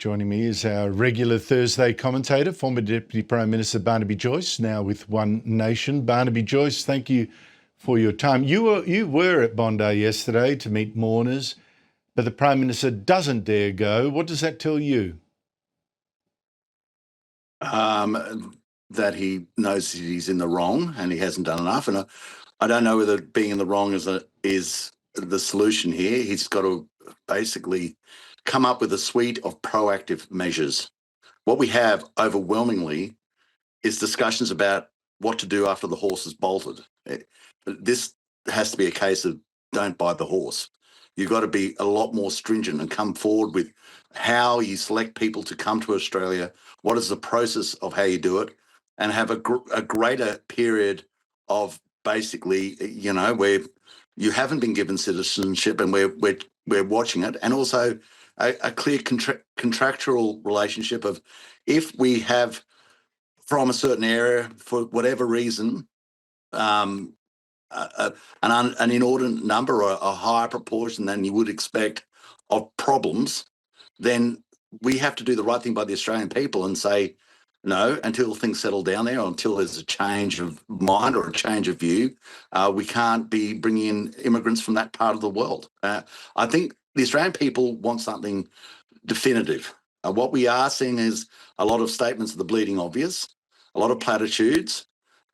Joining me is our regular Thursday commentator, former Deputy Prime Minister Barnaby Joyce, now with One Nation. Barnaby Joyce, thank you for your time. You were at Bondi yesterday to meet mourners, but the Prime Minister doesn't dare go. What does that tell you? That he knows he's in the wrong and he hasn't done enough. And I don't know whether being in the wrong is the solution here. He's got to basically come up with a suite of proactive measures. What we have overwhelmingly is discussions about what to do after the horse is bolted. This has to be a case of don't buy the horse. You've got to be a lot more stringent and come forward with how you select people to come to Australia, what is the process of how you do it, and have a greater period of basically, where you haven't been given citizenship and we're watching it, and also a clear contractual relationship of if we have from a certain area for whatever reason an inordinate number or a higher proportion than you would expect of problems, then we have to do the right thing by the Australian people and say, no, until things settle down there or until there's a change of mind or a change of view, we can't be bringing in immigrants from that part of the world. I think the Australian people want something definitive. What we are seeing is a lot of statements of the bleeding obvious, a lot of platitudes,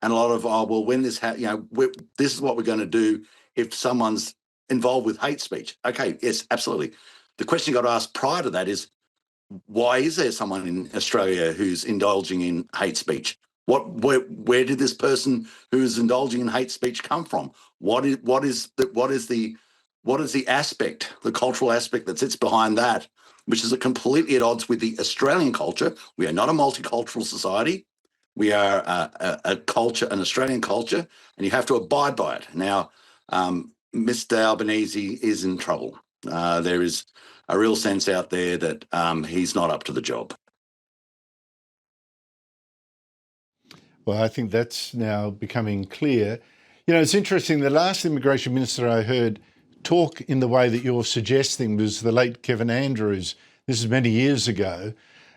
and a lot of, when this this is what we're going to do if someone's involved with hate speech. Okay, yes, absolutely. The question you got to ask prior to that is, why is there someone in Australia who's indulging in hate speech? Where did this person who's indulging in hate speech come from? What is the aspect, the cultural aspect that sits behind that, which is completely at odds with the Australian culture? We are not a multicultural society. We are a culture, an Australian culture, and you have to abide by it. Now, Mr. Albanese is in trouble. There is a real sense out there that he's not up to the job. Well, I think that's now becoming clear. It's interesting. The last immigration minister I heard talk in the way that you're suggesting was the late Kevin Andrews. This is many years ago,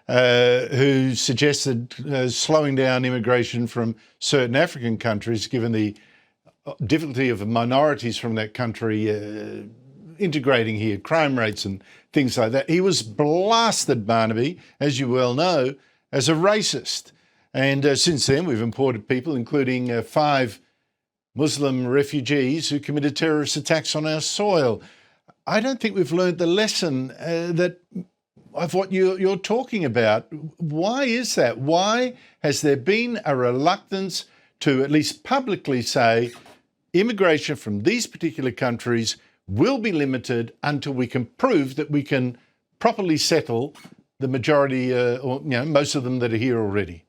who suggested slowing down immigration from certain African countries, given the difficulty of minorities from that country integrating here, crime rates and things like that. He was blasted, Barnaby, as you well know, as a racist. And since then, we've imported people, including 5 Muslim refugees who committed terrorist attacks on our soil. I don't think we've learned the lesson of what you're talking about. Why is that? Why has there been a reluctance to at least publicly say immigration from these particular countries will be limited until we can prove that we can properly settle the majority or most of them that are here already?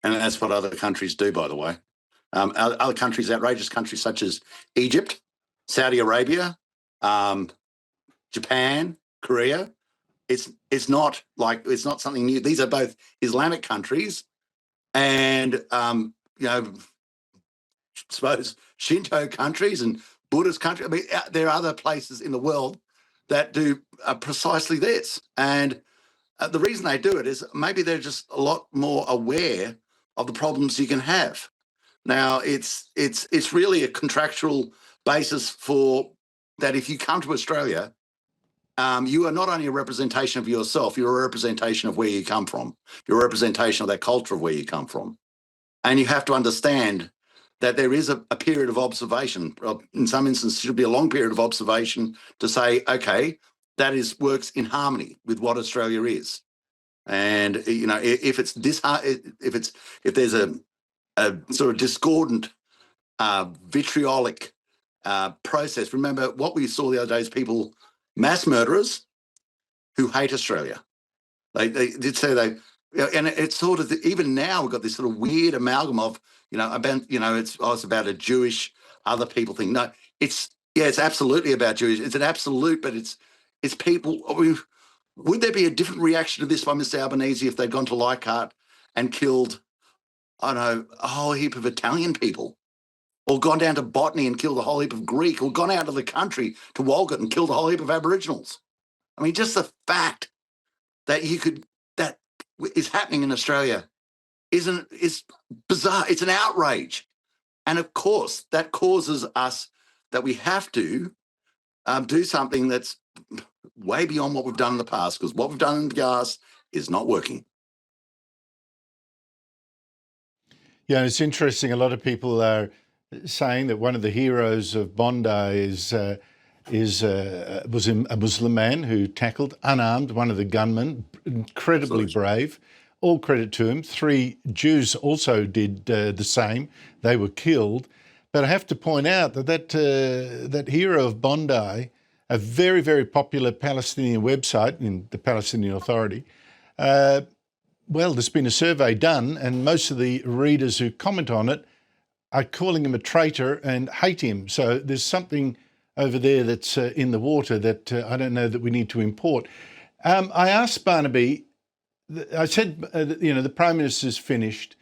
And that's what other countries do, by the way. Other countries, outrageous countries such as Egypt, Saudi Arabia, Japan, Korea. It's not something new. These are both Islamic countries, and suppose Shinto countries and Buddhist countries. I mean, there are other places in the world that do precisely this, and the reason they do it is maybe they're just a lot more aware of the problems you can have. Now, it's really a contractual basis for that. If you come to Australia, you are not only a representation of yourself, you're a representation of where you come from. You're a representation of that culture of where you come from. And you have to understand that there is a period of observation. In some instances, it should be a long period of observation to say, okay, that works in harmony with what Australia is. And if there's a sort of discordant, vitriolic process. Remember what we saw the other day is people, mass murderers who hate Australia. They did say and it's sort of even now we've got this sort of weird amalgam of it's about a Jewish other people thing. No, it's absolutely about Jewish. It's an absolute, but it's people. Would there be a different reaction to this by Mr. Albanese if they'd gone to Leichhardt and killed, I don't know, a whole heap of Italian people, or gone down to Botany and killed a whole heap of Greek, or gone out of the country to Walgett and killed a whole heap of Aboriginals? I mean, just the fact that is happening in Australia is bizarre. It's an outrage. And of course, that causes us that we have to do something that's way beyond what we've done in the past, because what we've done in the past is not working. Yeah, it's interesting. A lot of people are saying that one of the heroes of Bondi was a Muslim man who tackled unarmed one of the gunmen, incredibly brave. All credit to him. 3 Jews also did the same. They were killed. But I have to point out that hero of Bondi, a very, very popular Palestinian website in the Palestinian Authority, well, there's been a survey done, and most of the readers who comment on it are calling him a traitor and hate him. So there's something over there that's in the water that I don't know that we need to import. I asked Barnaby, I said, the Prime Minister's finished.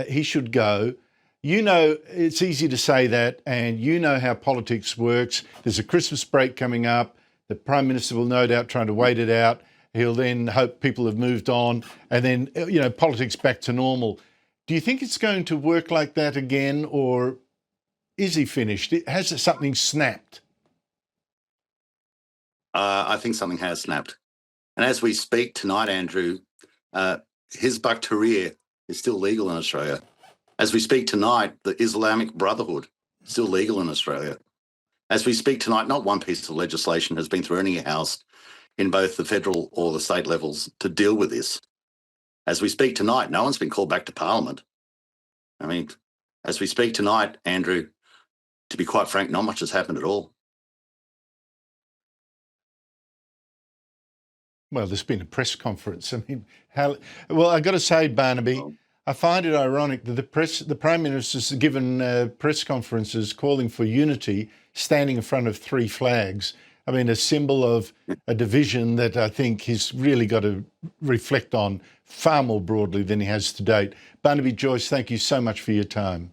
He should go. You know, it's easy to say that, and you know how politics works. There's a Christmas break coming up. The Prime Minister will no doubt try to wait it out. He'll then hope people have moved on, and then, politics back to normal. Do you think it's going to work like that again, or is he finished? Has something snapped? I think something has snapped. And as we speak tonight, Andrew, Hizb ut-Tahrir is still legal in Australia. As we speak tonight, the Islamic Brotherhood is still legal in Australia. As we speak tonight, not one piece of legislation has been through any house in both the federal or the state levels to deal with this. As we speak tonight, no one's been called back to Parliament. I mean, as we speak tonight, Andrew, to be quite frank, not much has happened at all. Well, there's been a press conference. I mean, well, I got to say, Barnaby, I find it ironic that the Prime Minister's given press conferences calling for unity, standing in front of 3 flags. I mean, a symbol of a division that I think he's really got to reflect on far more broadly than he has to date. Barnaby Joyce, thank you so much for your time.